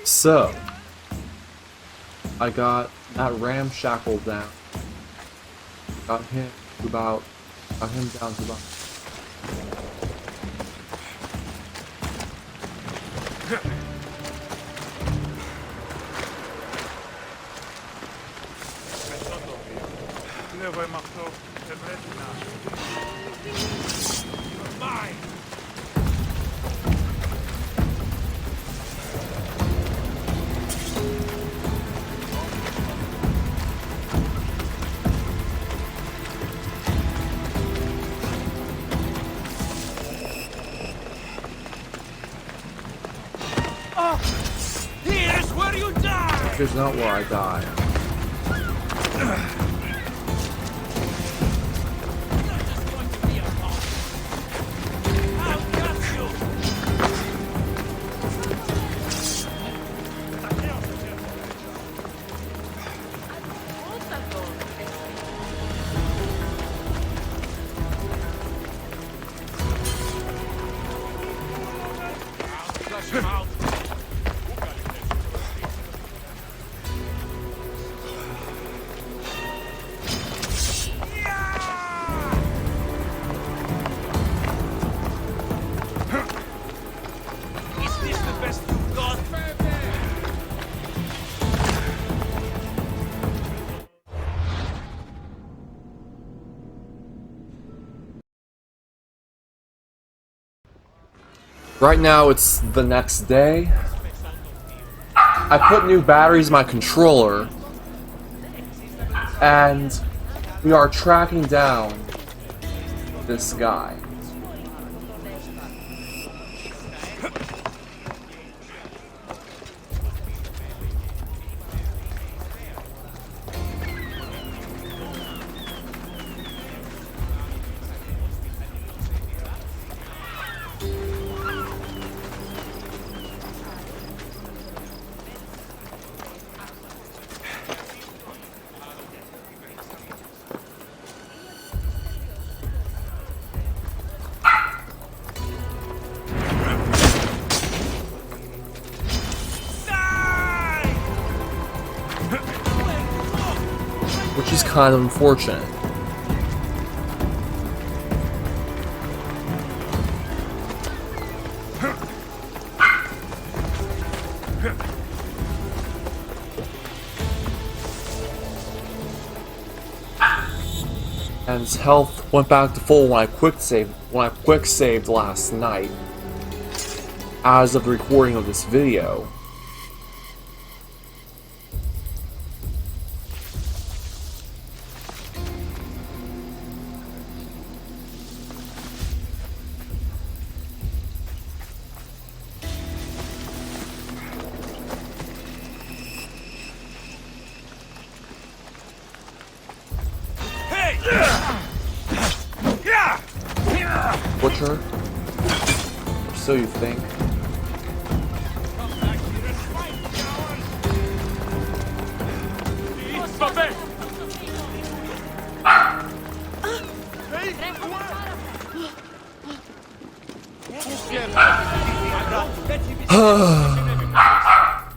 So, I got that ramshackle down. Got him down to about. Here's not where I die. Right now it's the next day. I put new batteries in my controller, and we are tracking down this guy. Which is kind of unfortunate. And his health went back to full when I quick saved last night. As of the recording of this video. Butcher? Or so you think?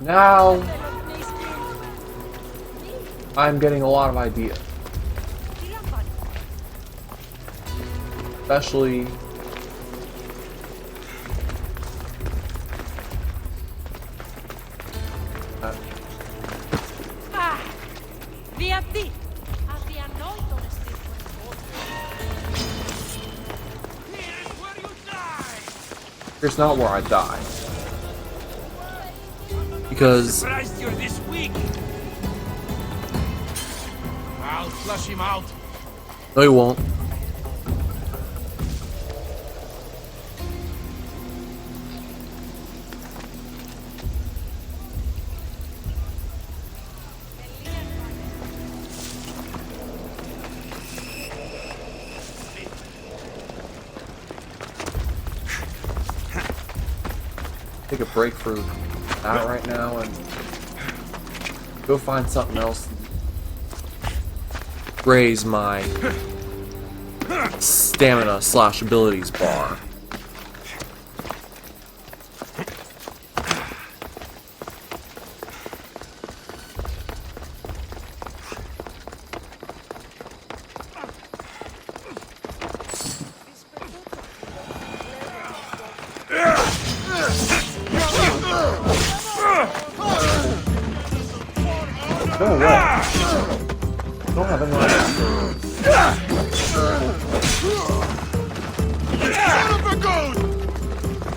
Now I'm getting a lot of ideas. Especially here's not where I die. Because You're this weak. I'll flush him out. no, you won't. Take a break for that right now and go find something else to raise my stamina / abilities bar. Go away. Don't have any idea.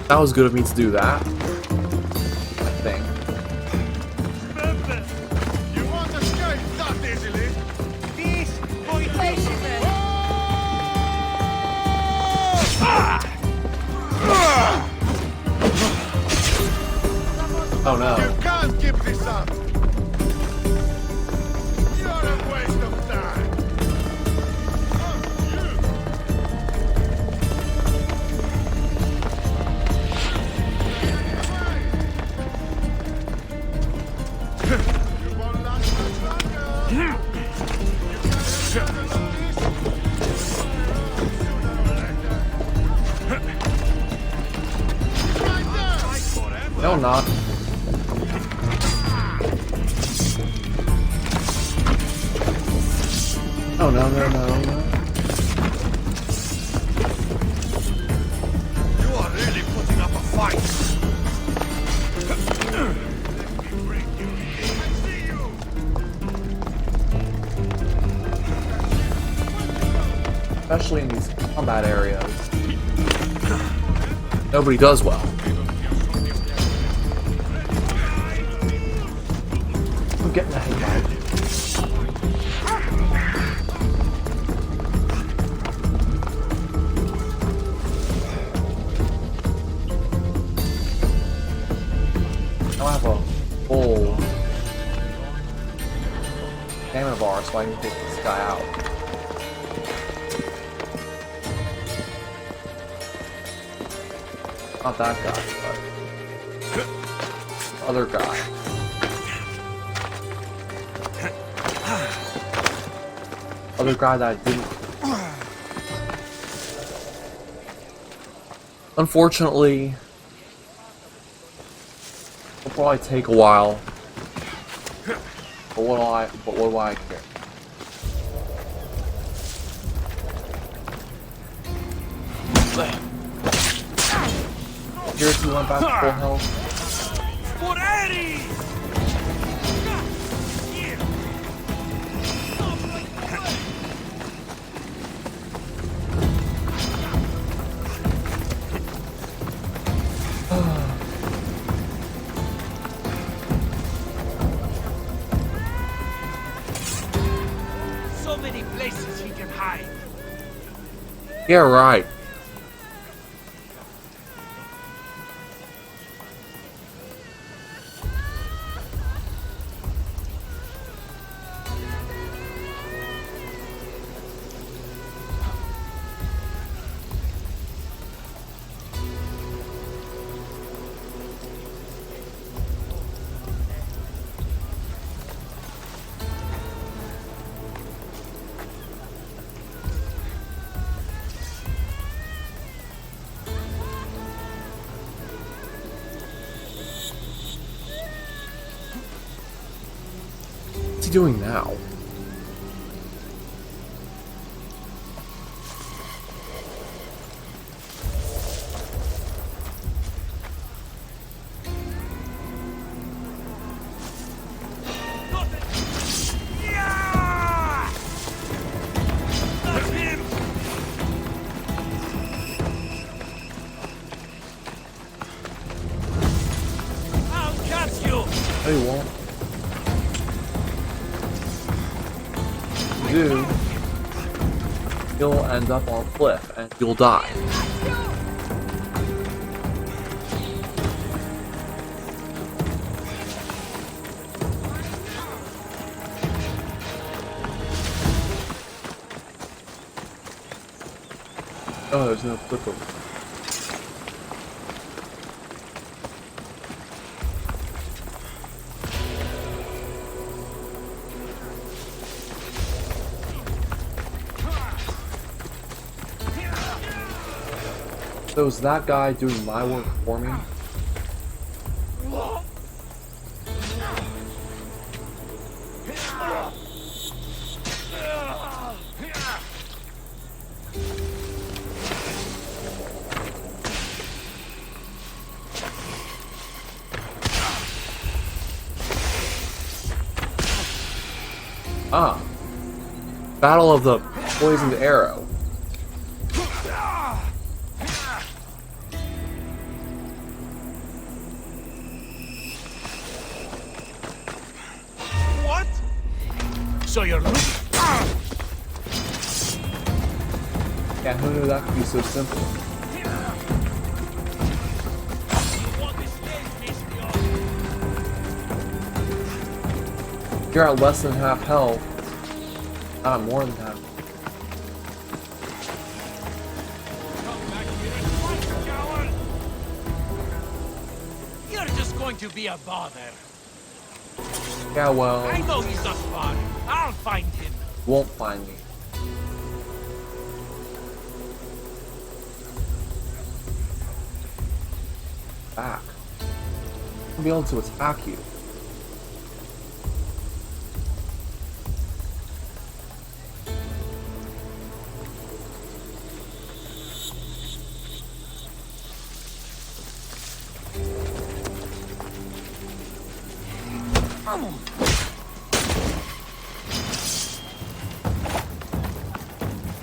That was good of me to do that. I think. You won't escape that easily. This Oh no. You can't keep this up. You're a waste of time. You won't last much longer. You can't handle this. Sooner or later. Right there. No, I'm not. Oh no, no, no, no. You are really putting up a fight. I see you. Especially in these combat areas. Nobody does well. I'm getting the hang out. I have a full stamina bar, so I can take this guy out. Not that guy, but the other guy. Other guy that I didn't. Unfortunately, it'll probably take a while. But what do I care? Here's who went back to full health. For Eddie! So many places he can hide. Yeah, right. What's he doing now? Yeah! That's him! I'll catch you! No, you won't. If you do, you'll end up on a cliff and you'll die. Oh, there's no cliff over there. So is that guy doing my work for me? Ah. Battle of the Poisoned Arrow. What? So you're looking. Yeah, who knew that could be so simple? You're at less than half health. Ah, more than half. Come back here and fight, coward! You're just going to be a bother. Yeah, well, I know he's not far. I'll find him. won't find me. Back. I'll be able to attack you.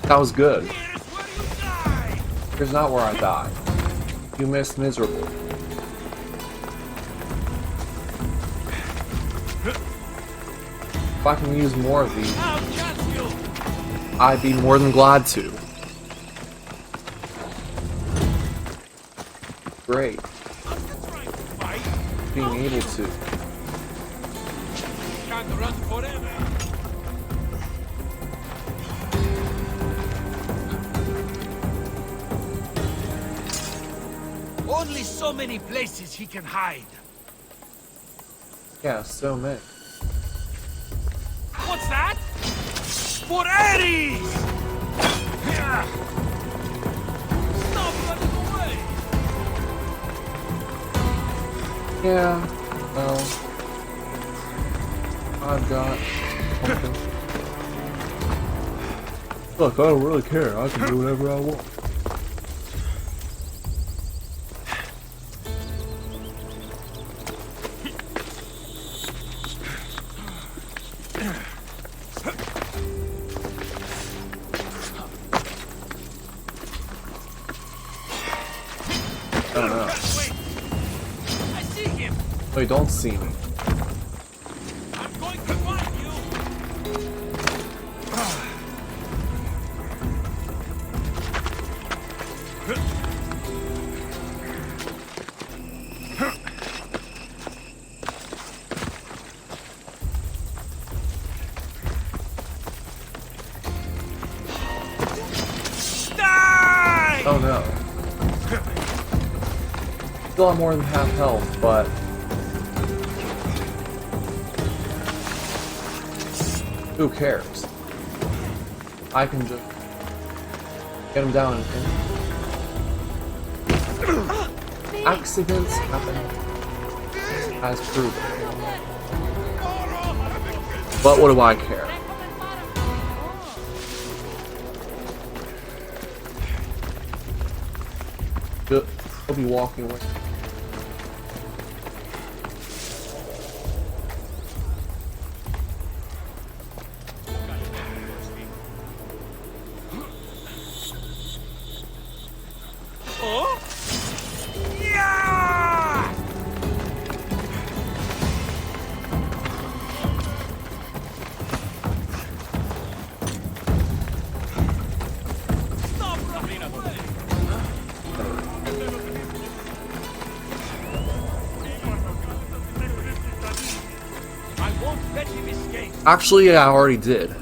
That was good. Here's where you die. Here's not where I die. You missed miserable. If I can use more of these, I'll catch you. I'd be more than glad to. Great. I'm not trying to fight. Being able to. Can't run forever. Only so many places he can hide. Yeah, so many. What's that? For Ares! Stop running away! Yeah, well, I've got something. Look, I don't really care. I can do whatever I want. I don't know. Wait! I see him! No, you don't see me. I'm going to find you! Die! Oh no. Still have more than half health, but who cares? I can just get him down and accidents happen as proven. But what do I care? He'll be walking away. Oh? Yeah! Stop running away! I won't let him escape. Actually, I already did.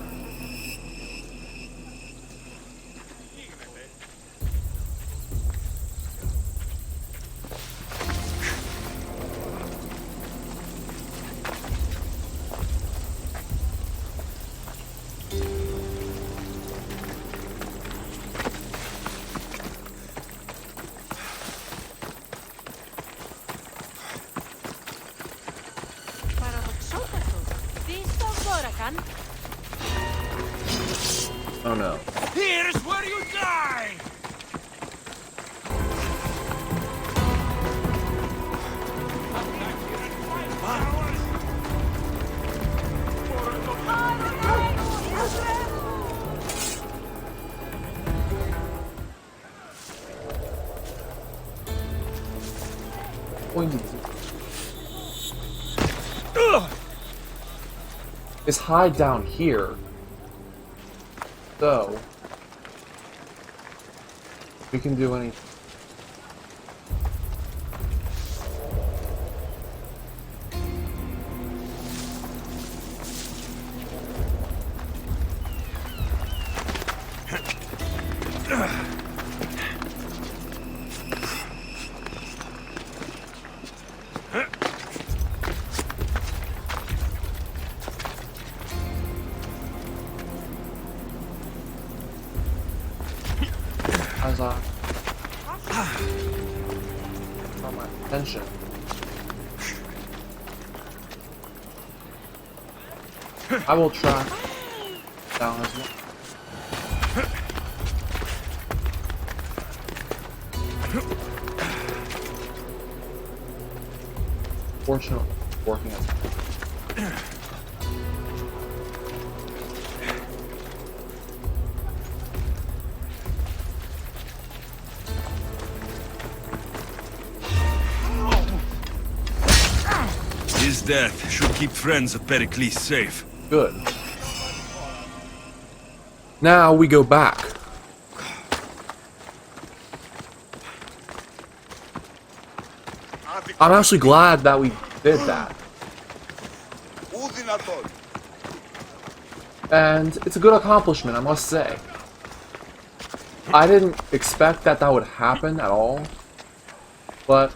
going to do is hide down here. So we can do anything. As I draw my attention. I will track down as well. Fortunately, working as His death should keep friends of Pericles safe. good. Now we go back. I'm actually glad that we did that. And it's a good accomplishment, I must say. I didn't expect that that would happen at all. But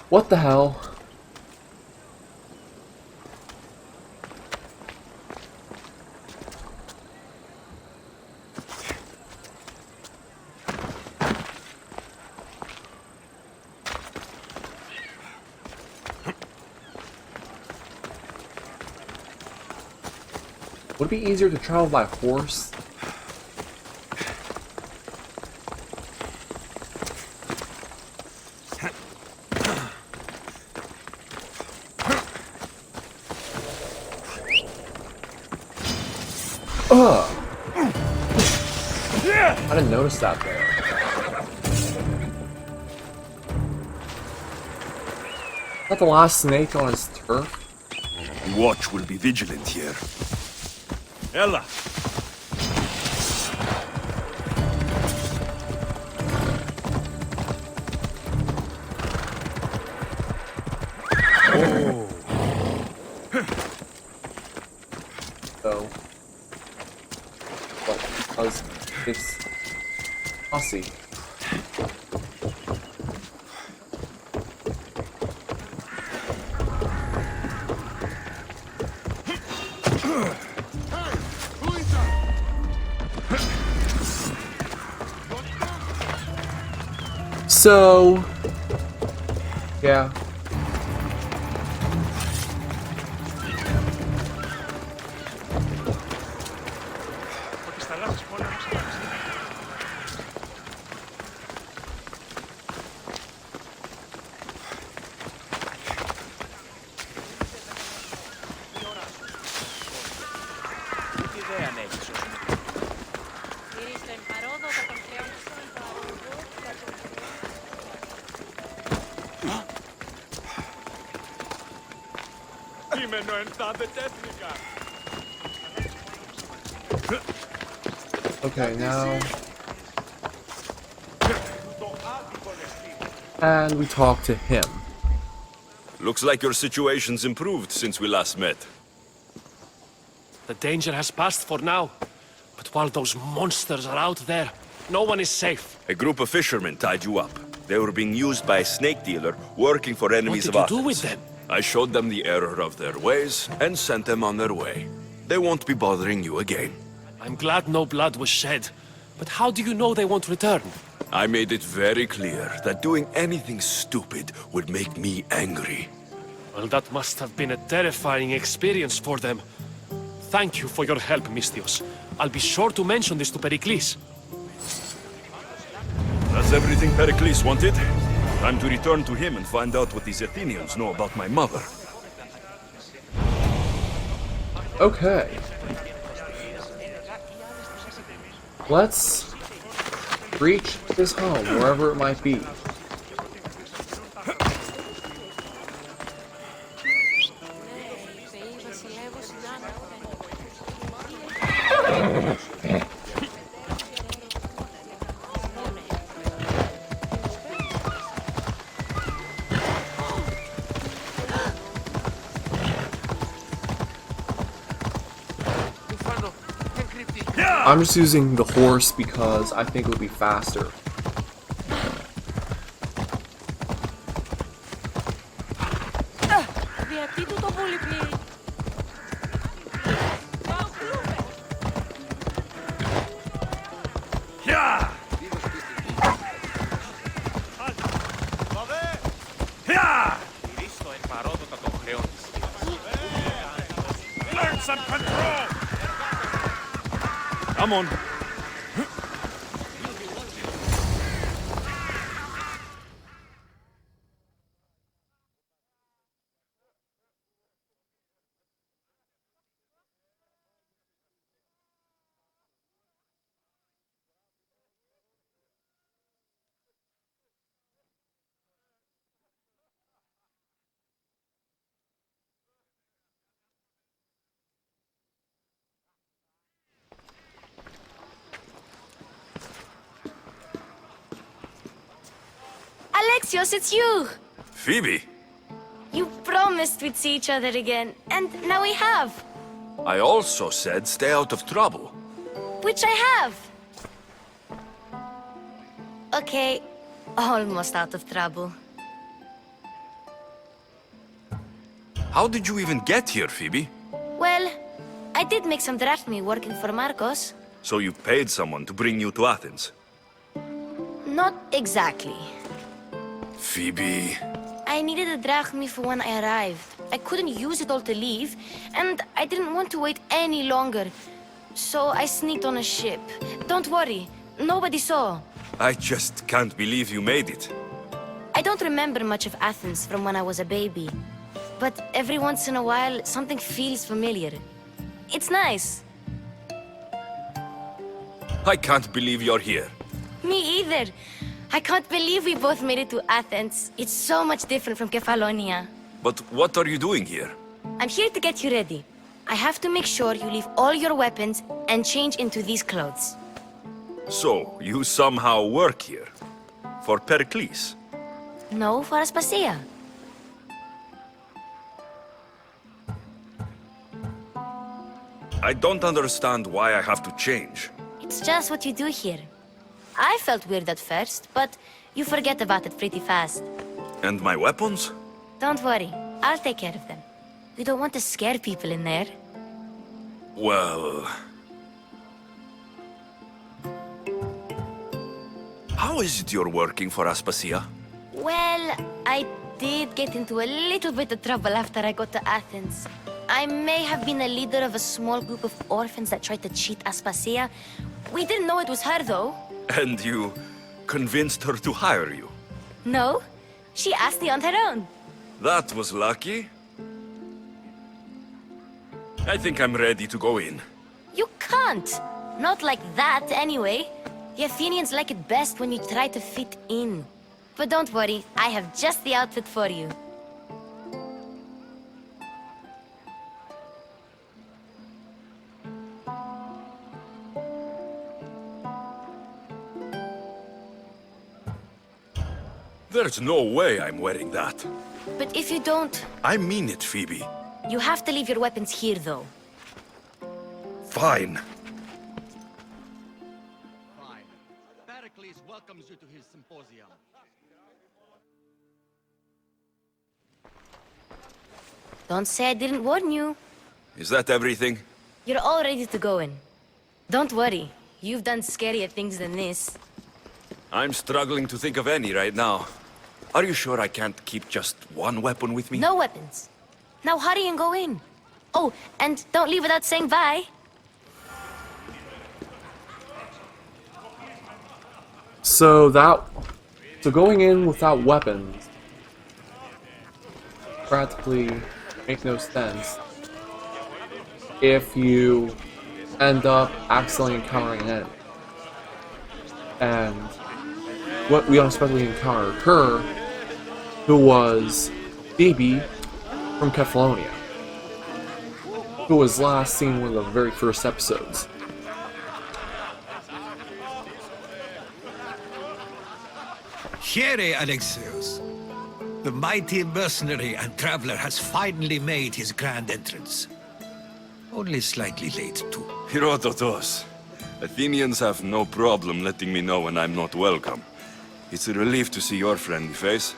what the hell? Would it be easier to travel by horse? Ugh! I didn't notice that there. Is that the last snake on his turf? The watch will be vigilant here. Ella! Oh. So, but because it's Odyssey. So, yeah. Okay, now. And we talk to him. Looks like your situation's improved since we last met. The danger has passed for now. But while those monsters are out there, no one is safe. A group of fishermen tied you up. They were being used by a snake dealer working for enemies of What Athens. did you do with them? I showed them the error of their ways and sent them on their way. They won't be bothering you again. I'm glad no blood was shed. But how do you know they won't return? I made it very clear that doing anything stupid would make me angry. Well, that must have been a terrifying experience for them. Thank you for your help, Mystios. I'll be sure to mention this to Pericles. That's everything Pericles wanted. Time to return to him and find out what these Athenians know about my mother. Okay. Let's reach his home, wherever it might be. I'm just using the horse because I think it would be faster. Learn some control! Come on. Alexios, it's you! Phoebe, You promised we'd see each other again, and now we have. I also said stay out of trouble. Which I have. Okay, almost out of trouble. How did you even get here, Phoebe? Well, I did make some drachmi working for Marcos. So you paid someone to bring you to Athens? Not exactly. Phoebe... I needed a drachmi for when I arrived. I couldn't use it all to leave, and I didn't want to wait any longer. So I sneaked on a ship. Don't worry, nobody saw. I just can't believe you made it. I don't remember much of Athens from when I was a baby. But every once in a while, something feels familiar. It's nice. I can't believe you're here. Me either. I can't believe we both made it to Athens. It's so much different from Kefalonia. But what are you doing here? I'm here to get you ready. I have to make sure you leave all your weapons and change into these clothes. So, you somehow work here? For Pericles? No, for Aspasia. I don't understand why I have to change. It's just what you do here. I felt weird at first, but you forget about it pretty fast. And my weapons? Don't worry, I'll take care of them. We don't want to scare people in there. Well... How is it you're working for Aspasia? Well, I did get into a little bit of trouble after I got to Athens. I may have been a leader of a small group of orphans that tried to cheat Aspasia. We didn't know it was her, though. And you convinced her to hire you? No, she asked me on her own. That was lucky. I think I'm ready to go in. You can't. Not like that, anyway. The Athenians like it best when you try to fit in. But don't worry, I have just the outfit for you. There's no way I'm wearing that. But if you don't, I mean it, Phoebe. you have to leave your weapons here, though. Fine. Fine. Pericles welcomes you to his symposium. Don't say I didn't warn you. Is that everything? You're all ready to go in. Don't worry, you've done scarier things than this. I'm struggling to think of any right now. Are you sure I can't keep just one weapon with me? No weapons. Now hurry and go in. Oh, and don't leave without saying bye. So going in without weapons practically make no sense if you end up accidentally encountering an enemy. And what we unexpectedly encountered her, who was Phoebe from Kefalonia, who was last seen in one of the very first episodes. Here, Alexios. The mighty mercenary and traveler has finally made his grand entrance. Only slightly late, too. Herodotos. Athenians have no problem letting me know when I'm not welcome. It's a relief to see your friendly face.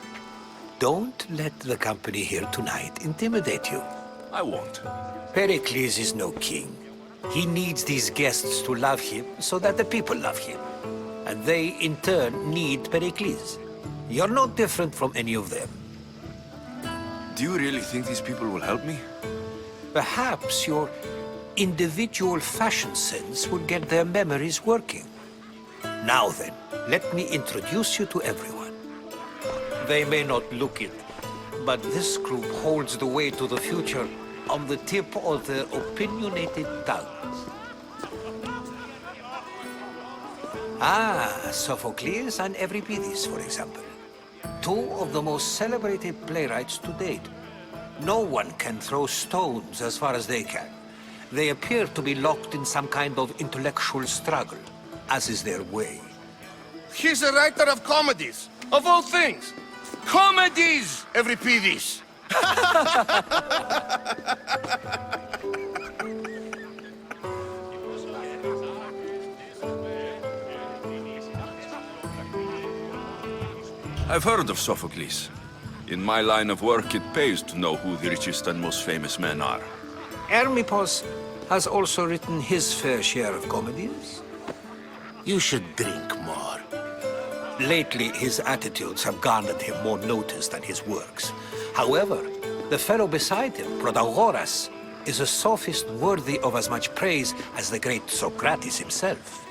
Don't let the company here tonight intimidate you. I won't. Pericles is no king. He needs these guests to love him so that the people love him. And they, in turn, need Pericles. You're no different from any of them. Do you really think these people will help me? Perhaps your individual fashion sense will get their memories working. Now then, let me introduce you to everyone. They may not look it, but this group holds the way to the future on the tip of their opinionated tongues. Ah, Sophocles and Euripides, for example. Two of the most celebrated playwrights to date. No one can throw stones as far as they can. They appear to be locked in some kind of intellectual struggle, as is their way. He's a writer of comedies, of all things. Comedies, Euripides. I've heard of Sophocles. In my line of work, it pays to know who the richest and most famous men are. Hermippos has also written his fair share of comedies. You should drink more. Lately, his attitudes have garnered him more notice than his works. However, the fellow beside him, Protagoras, is a sophist worthy of as much praise as the great Socrates himself.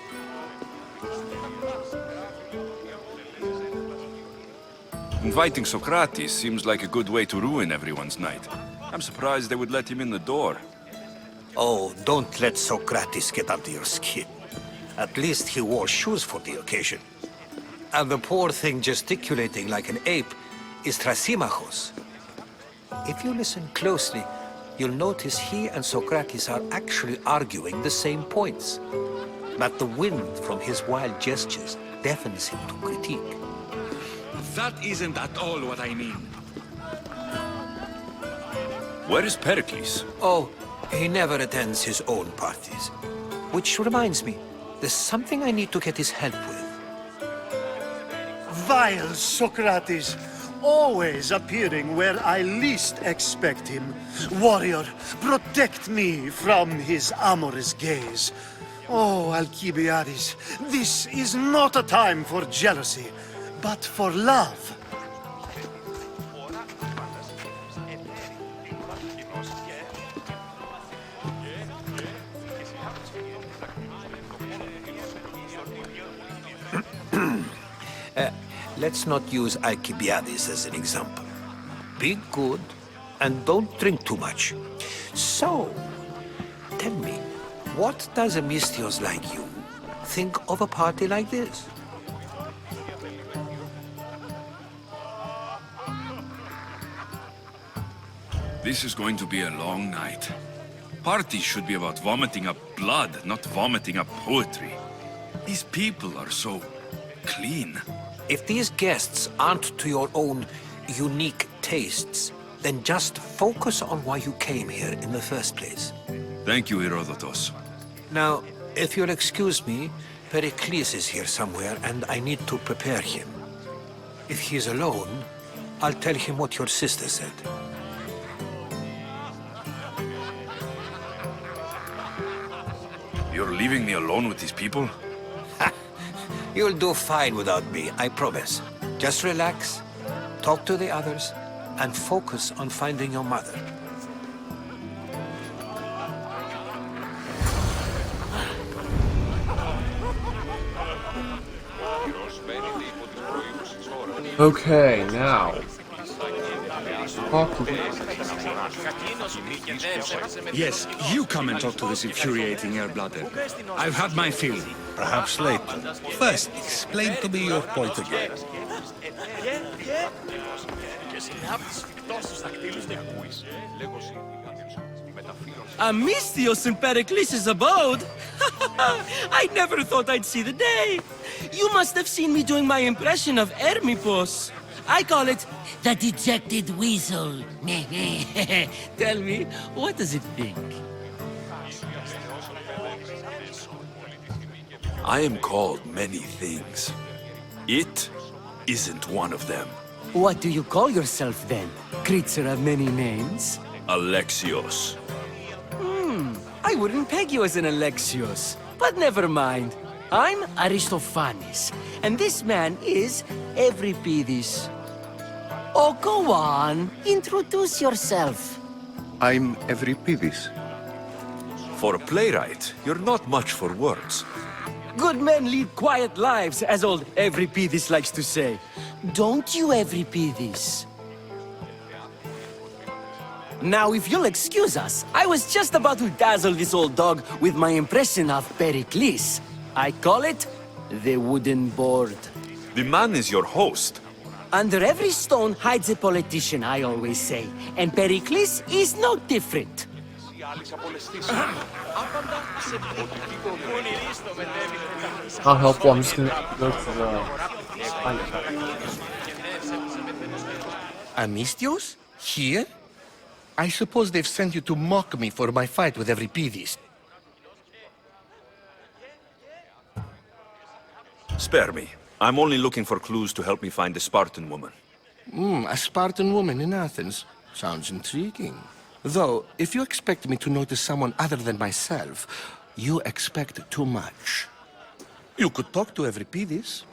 Inviting Socrates seems like a good way to ruin everyone's night. I'm surprised they would let him in the door. Oh, don't let Socrates get under your skin. At least he wore shoes for the occasion. And the poor thing gesticulating like an ape is Thrasymachos. If you listen closely, you'll notice he and Socrates are actually arguing the same points. But the wind from his wild gestures deafens him to critique. That isn't at all what I mean. Where is Pericles? Oh, he never attends his own parties. Which reminds me, there's something I need to get his help with. Vile Socrates, always appearing where I least expect him. Warrior, protect me from his amorous gaze. Oh, Alcibiades, this is not a time for jealousy, but for love. Let's not use Alcibiades as an example. Be good and don't drink too much. So, tell me, what does a Mystios like you think of a party like this? This is going to be a long night. Parties should be about vomiting up blood, not vomiting up poetry. These people are so clean. If these guests aren't to your own unique tastes, then just focus on why you came here in the first place. Thank you, Herodotus. Now, if you'll excuse me, Pericles is here somewhere and I need to prepare him. If he's alone, I'll tell him what your sister said. You're leaving me alone with these people? You'll do fine without me, I promise. Just relax, talk to the others, and focus on finding your mother. Okay, now. Yes, you come and talk to this infuriating air-blooded. I've had my fill. Perhaps later. First, explain to me your point again. Mystios in Pericles' abode? I never thought I'd see the day. You must have seen me doing my impression of Hermippos. I call it the dejected weasel. Tell me, what does it think? I am called many things. It isn't one of them. What do you call yourself then? Creature of many names? Alexios. I wouldn't peg you as an Alexios, but never mind. I'm Aristophanes, and this man is Euripides. Oh, go on. Introduce yourself. I'm Euripides. For a playwright, you're not much for words. Good men lead quiet lives, as old Euripides likes to say. Don't you, Euripides? Now, if you'll excuse us, I was just about to dazzle this old dog with my impression of Pericles. I call it the wooden board. The man is your host. Under every stone hides a politician, I always say. And Pericles is no different. Not helpful, I'm just gonna go to the... Amistios? Here? I suppose they've sent you to mock me for my fight with Euripides. Spare me. I'm only looking for clues to help me find a Spartan woman. A Spartan woman in Athens. Sounds intriguing. Though, if you expect me to notice someone other than myself, you expect too much. You could talk to Euripides.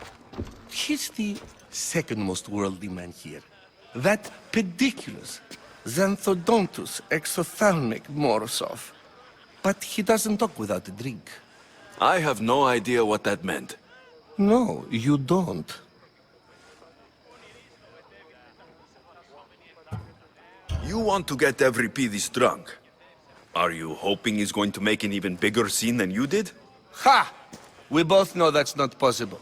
He's the second most worldly man here. That pediculous, Xanthodontus exophthalmic Morosov. But he doesn't talk without a drink. I have no idea what that meant. No, you don't. You want to get Euripides drunk. Are you hoping he's going to make an even bigger scene than you did? Ha! We both know that's not possible.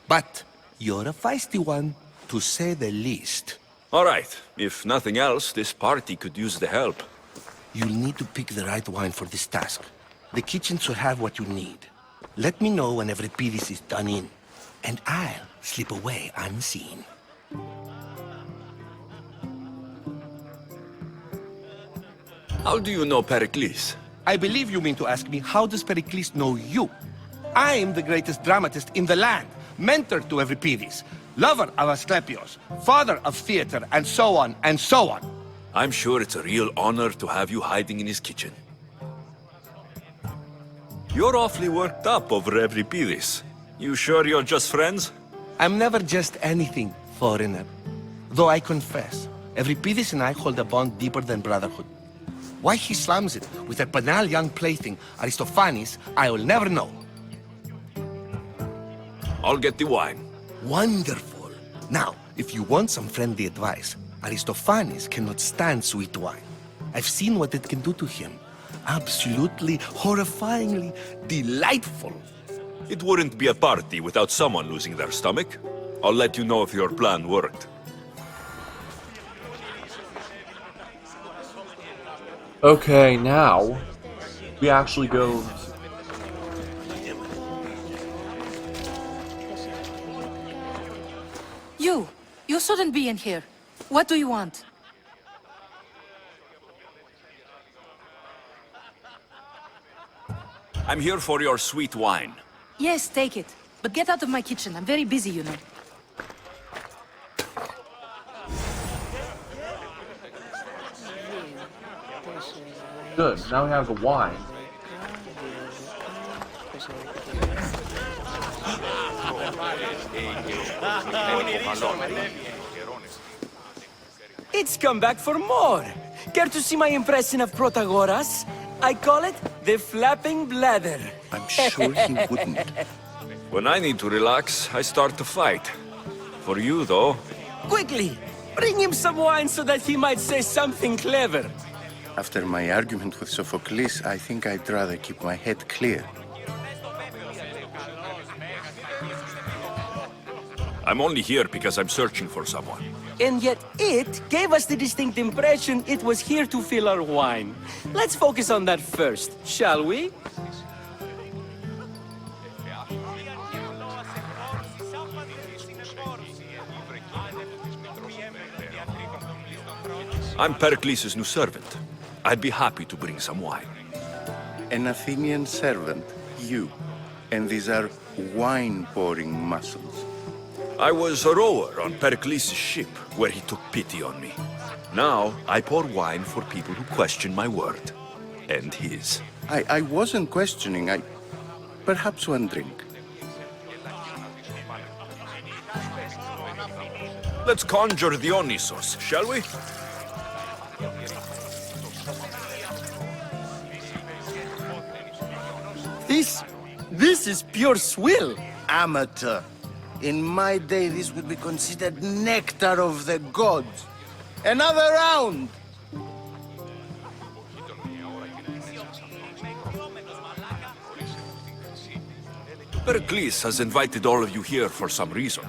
But you're a feisty one, to say the least. All right. If nothing else, this party could use the help. You'll need to pick the right wine for this task. The kitchen should have what you need. Let me know when Euripides is done in, and I'll slip away unseen. How do you know Pericles? I believe you mean to ask me, how does Pericles know you? I'm the greatest dramatist in the land, mentor to Euripides, lover of Asclepios, father of theater, and so on, and so on. I'm sure it's a real honor to have you hiding in his kitchen. You're awfully worked up over Euripides. You sure you're just friends? I'm never just anything, foreigner. Though I confess, Euripides and I hold a bond deeper than brotherhood. Why he slams it with a banal young plaything, Aristophanes, I will never know. I'll get the wine. Wonderful. Now, if you want some friendly advice, Aristophanes cannot stand sweet wine. I've seen what it can do to him. Absolutely, horrifyingly delightful. It wouldn't be a party without someone losing their stomach. I'll let you know if your plan worked. Okay, now we actually go. You shouldn't be in here. What do you want? I'm here for your sweet wine. Yes, take it. But get out of my kitchen. I'm very busy, you know. Good, now we have the wine. It's come back for more. Care to see my impression of Protagoras? I call it the flapping bladder. I'm sure he wouldn't. When I need to relax, I start to fight. For you, though, Quickly, bring him some wine so that he might say something clever. After my argument with Sophocles, I think I'd rather keep my head clear. I'm only here because I'm searching for someone. And yet it gave us the distinct impression it was here to fill our wine. Let's focus on that first, shall we? I'm Pericles' new servant. I'd be happy to bring some wine. An Athenian servant, you. And these are wine-pouring muscles. I was a rower on Pericles' ship, where he took pity on me. Now, I pour wine for people who question my word. And his. I wasn't questioning, perhaps one drink. Let's conjure the Onisos, shall we? This is pure swill. Amateur. In my day, this would be considered nectar of the gods. Another round! Pericles has invited all of you here for some reason.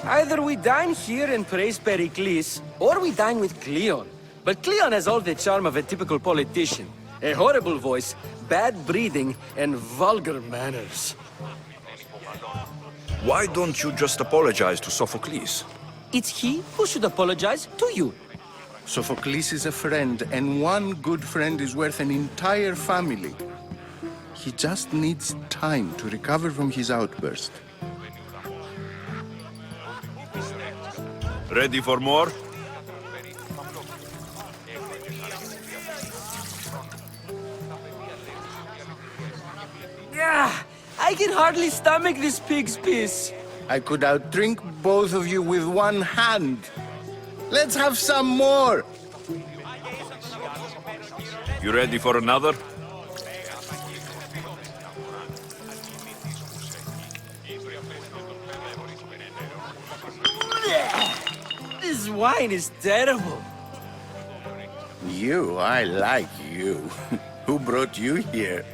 Either we dine here and praise Pericles, or we dine with Cleon. But Cleon has all the charm of a typical politician. A horrible voice, bad breeding, and vulgar manners. Why don't you just apologize to Sophocles? It's he who should apologize to you. Sophocles is a friend, and one good friend is worth an entire family. He just needs time to recover from his outburst. Ready for more? Yeah, I can hardly stomach this pig's piss. I could outdrink both of you with one hand. Let's have some more! You ready for another? This wine is terrible. I like you. Who brought you here?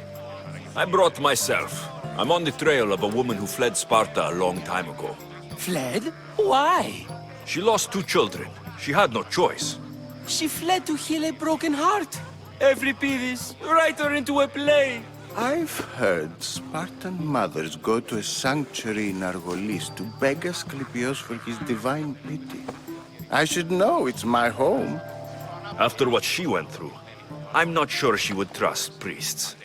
I brought myself. I'm on the trail of a woman who fled Sparta a long time ago. Fled? Why? She lost 2 children. She had no choice. She fled to heal a broken heart. Every Pidis, write her into a play. I've heard Spartan mothers go to a sanctuary in Argolis to beg Asclepios for his divine pity. I should know, it's my home. After what she went through, I'm not sure she would trust priests.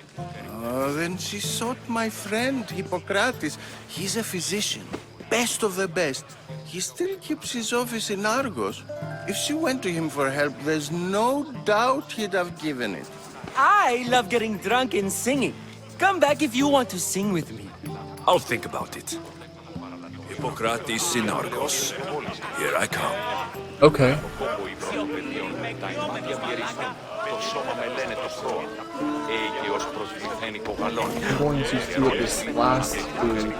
Oh, then she sought my friend, Hippocrates. He's a physician, best of the best. He still keeps his office in Argos. If she went to him for help, there's no doubt he'd have given it. I love getting drunk and singing. Come back if you want to sing with me. I'll think about it. Hippocrates in Argos. Here I come. Okay. I'm going to see what this last food.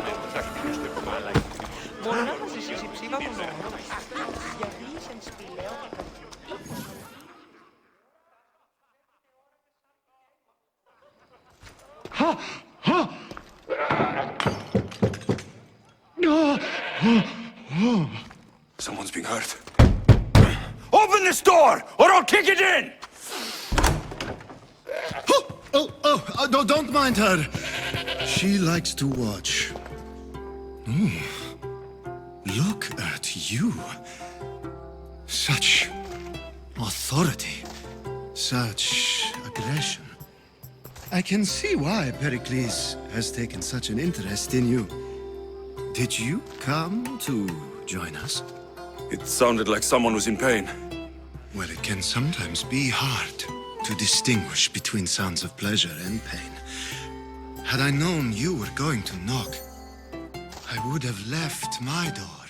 Someone's being hurt. Open this door, or I'll kick it in! Don't mind her. She likes to watch. Look at you. Such authority. Such aggression. I can see why Pericles has taken such an interest in you. Did you come to join us? It sounded like someone was in pain. Well, it can sometimes be hard to distinguish between sounds of pleasure and pain. Had I known you were going to knock, I would have left my door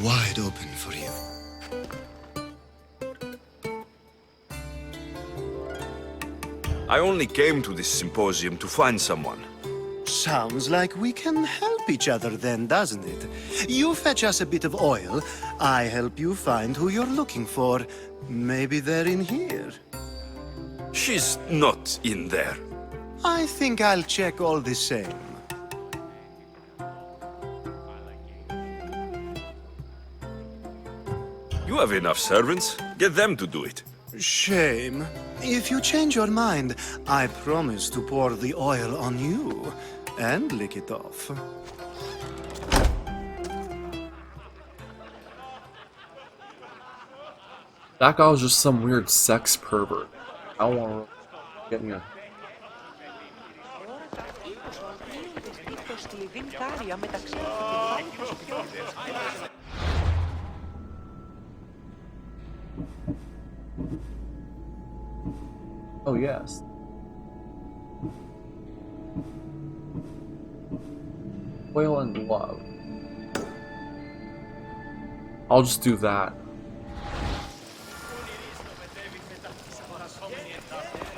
wide open for you. I only came to this symposium to find someone. Sounds like we can help each other then, doesn't it? You fetch us a bit of oil, I help you find who you're looking for. Maybe they're in here. She's not in there. I think I'll check all the same. You have enough servants. Get them to do it. Shame. If you change your mind, I promise to pour the oil on you and lick it off. That guy was just some weird sex pervert. I don't want to get me a... Oh, yes. Oil and love. I'll just do that.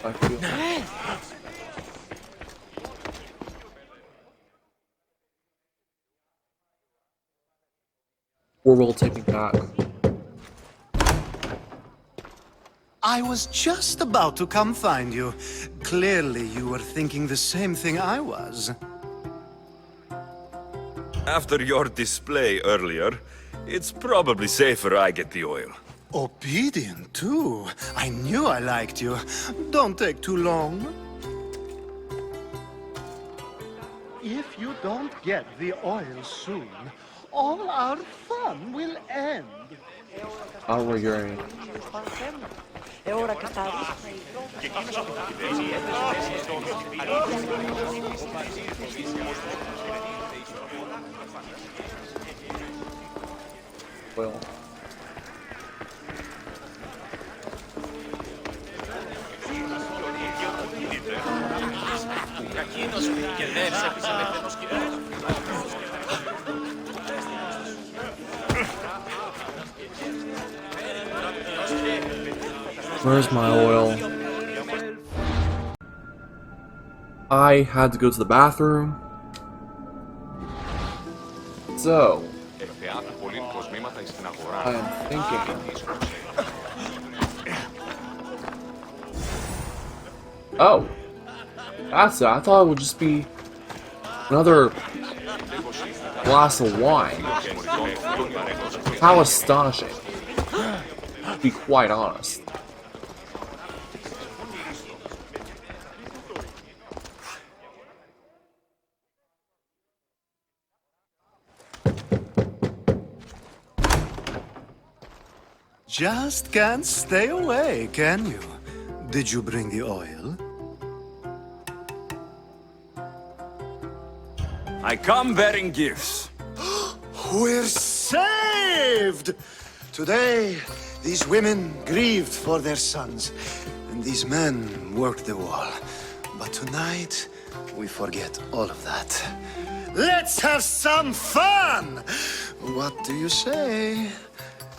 I feel or we'll take it back. I was just about to come find you. Clearly, you were thinking the same thing I was. After your display earlier, it's probably safer I get the oil. Obedient, too. I knew I liked you. Don't take too long. If you don't get the oil soon, all our fun will end. I'll regret it. Well. Where's my oil? I had to go to the bathroom. So, I am thinking. Oh, that's it. I thought it would just be another glass of wine. How astonishing. To be quite honest. Just can't stay away, can you? Did you bring the oil? I come bearing gifts. We're saved! Today, these women grieved for their sons, and these men worked the wall. But tonight, we forget all of that. Let's have some fun! What do you say?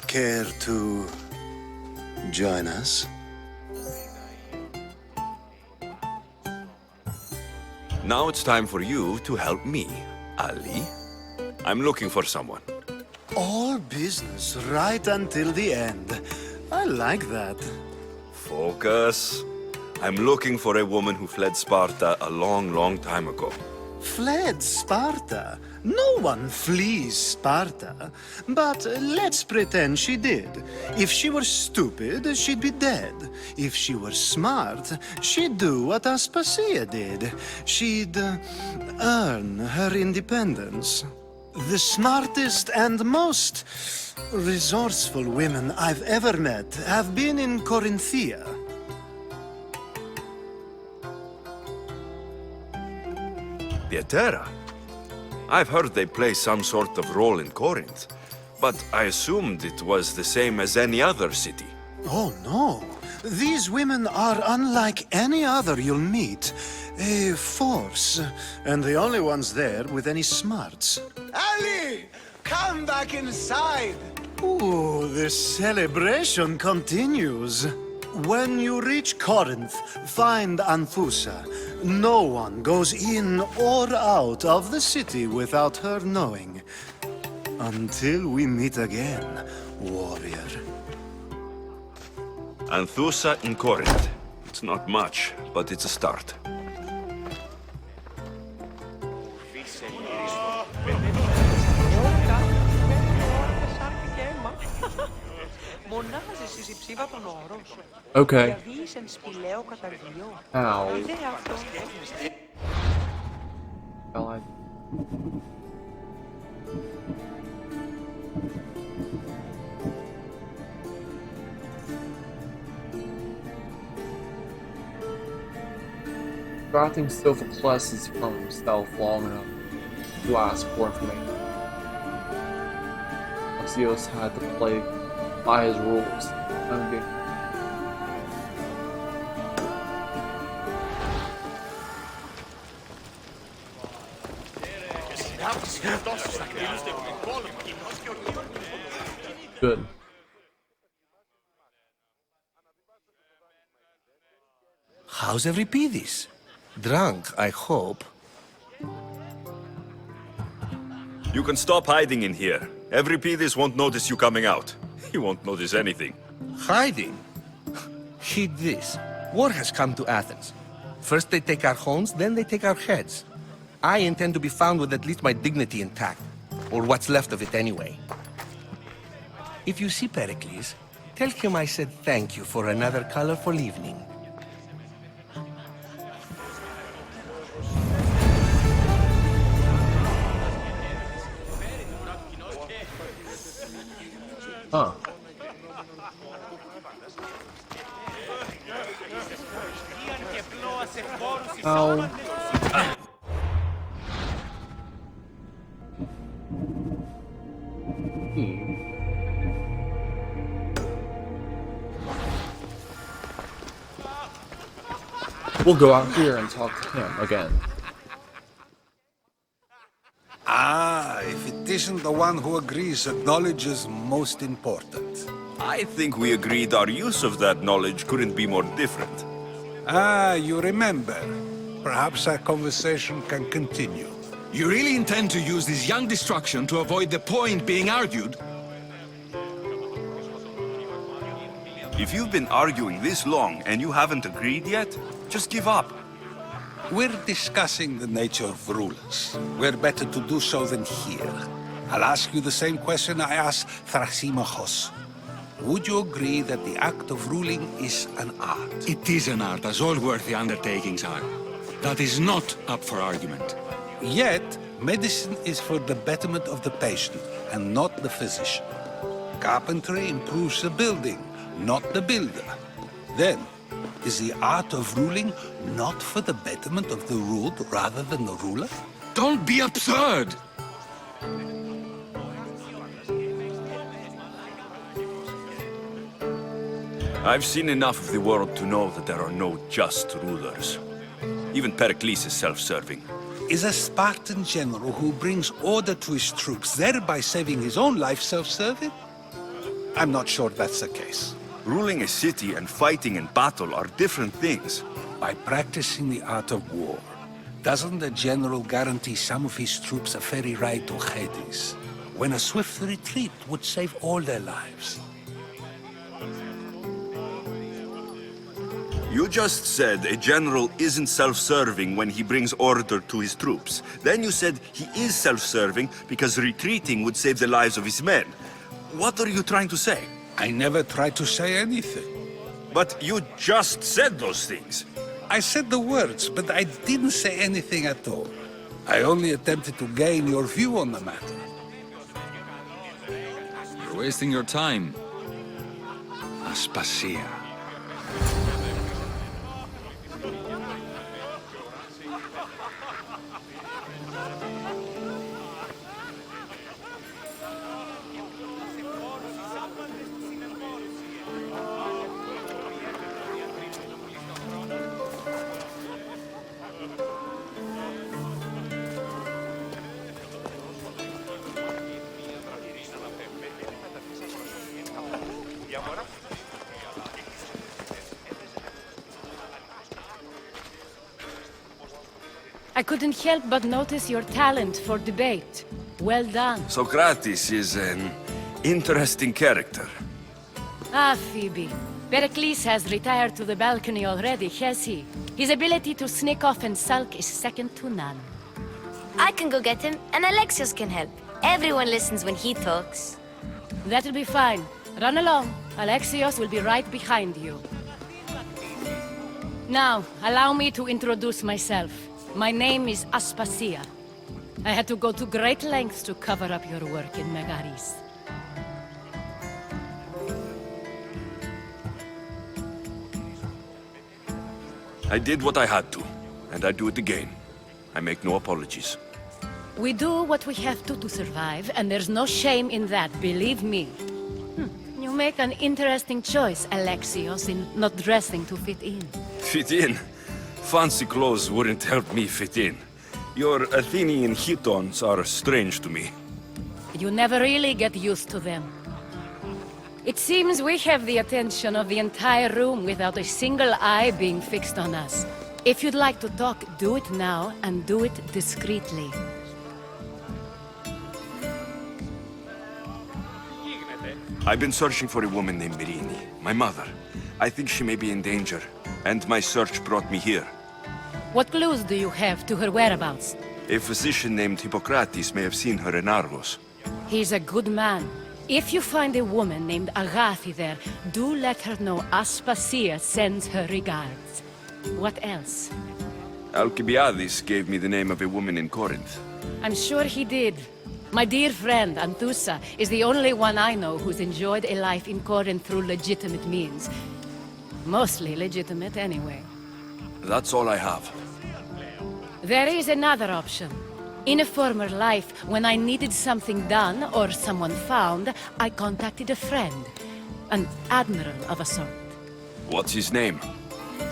Care to join us? Now it's time for you to help me, Ali. I'm looking for someone. All business right until the end. I like that. Focus. I'm looking for a woman who fled Sparta a long, long time ago. Fled Sparta? No one flees Sparta. But let's pretend she did. If she were stupid, she'd be dead. If she were smart, she'd do what Aspasia did. She'd earn her independence. The smartest and most resourceful women I've ever met have been in Corinthia. Pietera? I've heard they play some sort of role in Corinth, but I assumed it was the same as any other city. Oh, no. These women are unlike any other you'll meet. A force, and the only ones there with any smarts. Ali! Come back inside! Ooh, the celebration continues. When you reach Corinth, find Anthusa. No one goes in or out of the city without her knowing. Until we meet again, warrior. Anthusa in Corinth. It's not much, but it's a start. Okay. Ow. Well, I... Drafting Sophocles from himself long enough. you ask for from me. Alexios had to play by his rules. Good. How's Euripides? Drunk, I hope. You can stop hiding in here. Euripides won't notice you coming out. He won't notice anything. Hiding? Heed this. War has come to Athens. First they take our homes, then they take our heads. I intend to be found with at least my dignity intact. Or what's left of it anyway. If you see Pericles, tell him I said thank you for another colorful evening. Huh. Oh. We'll go out here and talk to him again. Ah, if it isn't the one who agrees that knowledge is most important. I think we agreed our use of that knowledge couldn't be more different. Ah, you remember. Perhaps our conversation can continue. You really intend to use this young destruction to avoid the point being argued? If you've been arguing this long and you haven't agreed yet, just give up. We're discussing the nature of rulers. We're better to do so than here. I'll ask you the same question I asked Thrasymachos. Would you agree that the act of ruling is an art? It is an art, as all worthy undertakings are. That is not up for argument. Yet, medicine is for the betterment of the patient, and not the physician. Carpentry improves the building, not the builder. Then, is the art of ruling not for the betterment of the ruled rather than the ruler? Don't be absurd! I've seen enough of the world to know that there are no just rulers. Even Pericles is self-serving. Is a Spartan general who brings order to his troops, thereby saving his own life, self-serving? I'm not sure that's the case. Ruling a city and fighting in battle are different things. By practicing the art of war, doesn't the general guarantee some of his troops a ferry ride to Hades, when a swift retreat would save all their lives? You just said a general isn't self-serving when he brings order to his troops. Then you said he is self-serving because retreating would save the lives of his men. What are you trying to say? I never tried to say anything. But you just said those things. I said the words, but I didn't say anything at all. I only attempted to gain your view on the matter. You're wasting your time. Aspasia. I couldn't help but notice your talent for debate. Well done. Socrates is an interesting character. Ah, Phoebe. Pericles has retired to the balcony already, has he? His ability to sneak off and sulk is second to none. I can go get him, and Alexios can help. Everyone listens when he talks. That'll be fine. Run along. Alexios will be right behind you. Now, allow me to introduce myself. My name is Aspasia. I had to go to great lengths to cover up your work in Megaris. I did what I had to, and I do it again. I make no apologies. We do what we have to survive, and there's no shame in that, believe me. You make an interesting choice, Alexios, in not dressing to fit in. Fit in? Fancy clothes wouldn't help me fit in. Your Athenian hitons are strange to me. You never really get used to them. It seems we have the attention of the entire room without a single eye being fixed on us. If you'd like to talk, do it now, and do it discreetly. I've been searching for a woman named Myrinne, my mother. I think she may be in danger, and my search brought me here. What clues do you have to her whereabouts? A physician named Hippocrates may have seen her in Argos. He's a good man. If you find a woman named Agathi there, do let her know Aspasia sends her regards. What else? Alcibiades gave me the name of a woman in Corinth. I'm sure he did. My dear friend, Anthusa, is the only one I know who's enjoyed a life in Corinth through legitimate means. Mostly legitimate, anyway. That's all I have. There is another option. In a former life, when I needed something done or someone found, I contacted a friend. An admiral of a sort. What's his name?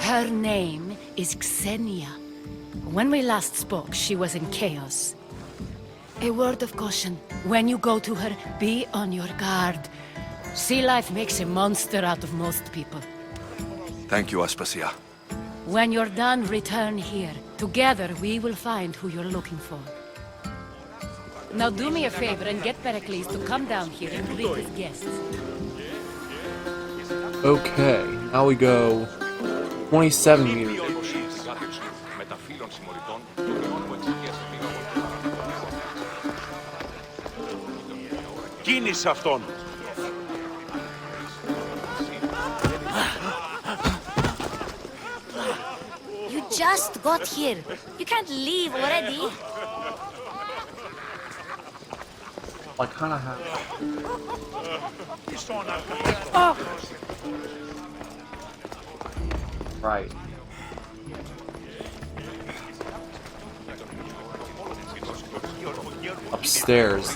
Her name is Xenia. When we last spoke, she was in chaos. A word of caution. When you go to her, be on your guard. Sea life makes a monster out of most people. Thank you, Aspasia. When you're done, return here. Together, we will find who you're looking for. Now do me a favor and get Pericles to come down here and greet his guests. Okay, now we go 27 meters. Κίνησε αυτόν! You just got here. You can't leave already. I kind of have. Right. Upstairs.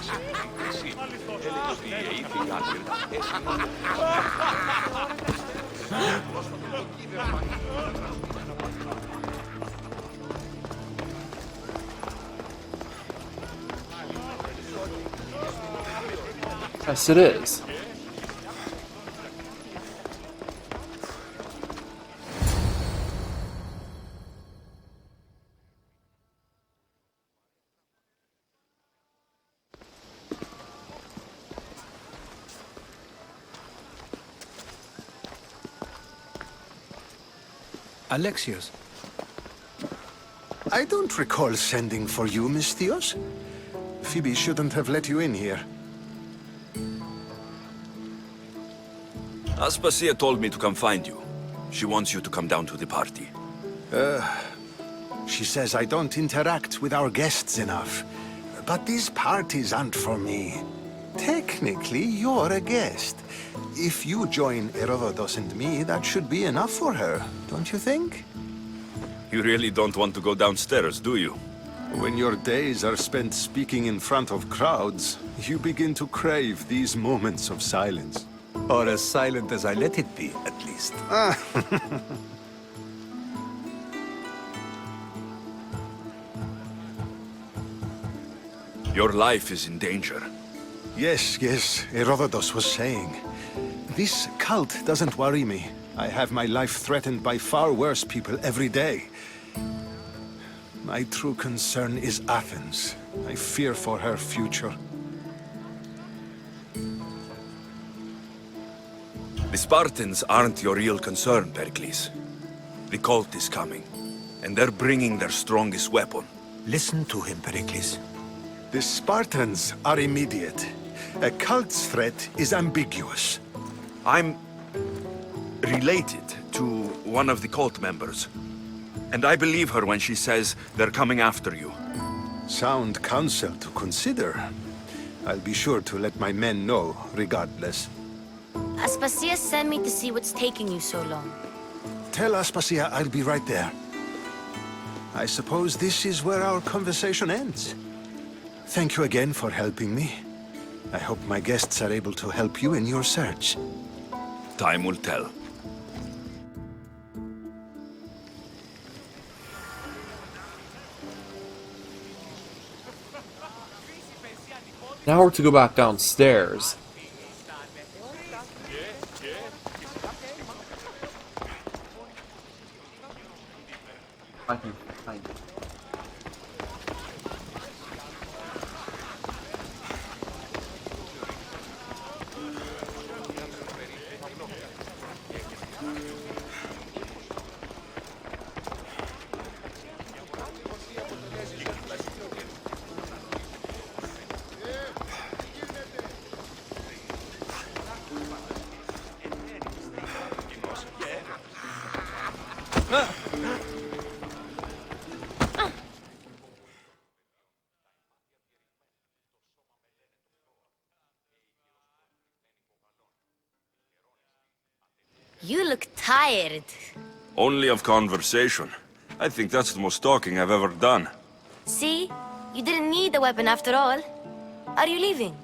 Yes, it is. Alexios. I don't recall sending for you, Mystios. Phoebe shouldn't have let you in here. Aspasia told me to come find you. She wants you to come down to the party. She says I don't interact with our guests enough. But these parties aren't for me. Technically, you're a guest. If you join Herodotus and me, that should be enough for her, don't you think? You really don't want to go downstairs, do you? When your days are spent speaking in front of crowds, you begin to crave these moments of silence. Or as silent as I let it be, at least. Your life is in danger. Yes, Herodotus was saying. This cult doesn't worry me. I have my life threatened by far worse people every day. My true concern is Athens. I fear for her future. The Spartans aren't your real concern, Pericles. The cult is coming, and they're bringing their strongest weapon. Listen to him, Pericles. The Spartans are immediate. A cult's threat is ambiguous. I'm related to one of the cult members. And I believe her when she says they're coming after you. Sound counsel to consider. I'll be sure to let my men know, regardless. Aspasia sent me to see what's taking you so long. Tell Aspasia I'll be right there. I suppose this is where our conversation ends. Thank you again for helping me. I hope my guests are able to help you in your search. Time will tell. Now we're to go back downstairs. I can find it. You look tired. Only of conversation. I think that's the most talking I've ever done. See? You didn't need the weapon after all. Are you leaving?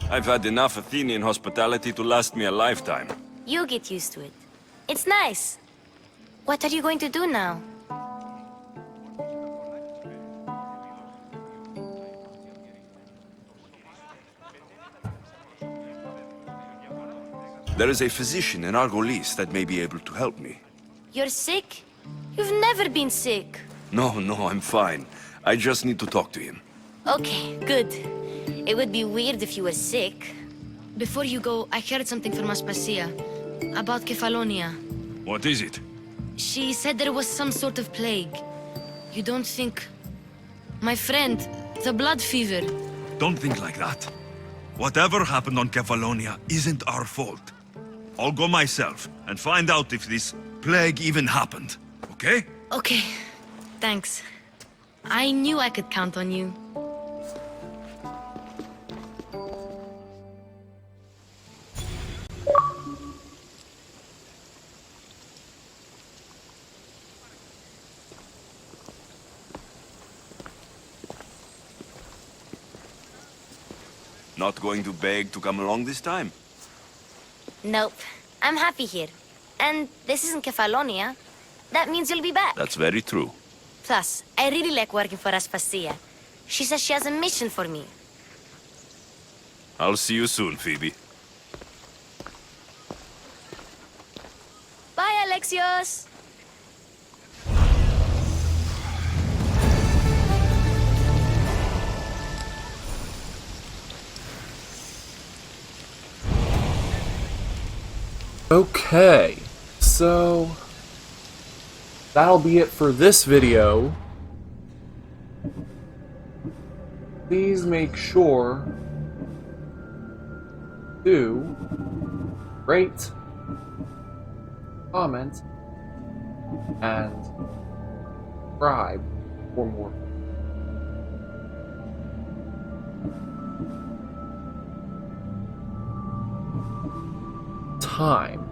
I've had enough Athenian hospitality to last me a lifetime. You get used to it. It's nice. What are you going to do now? There is a physician in Argolis that may be able to help me. You're sick? You've never been sick. No, I'm fine. I just need to talk to him. Okay, good. It would be weird if you were sick. Before you go, I heard something from Aspasia about Kefalonia. What is it? She said there was some sort of plague. You don't think... My friend, the blood fever. Don't think like that. Whatever happened on Kefalonia isn't our fault. I'll go myself and find out if this plague even happened, okay? Okay, thanks. I knew I could count on you. Not going to beg to come along this time? Nope. I'm happy here. And this isn't Kefalonia. That means you'll be back. That's very true. Plus, I really like working for Aspasia. She says she has a mission for me. I'll see you soon, Phoebe. Bye, Alexios! Okay, so that'll be it for this video. Please make sure to rate, comment, and subscribe for more. Time.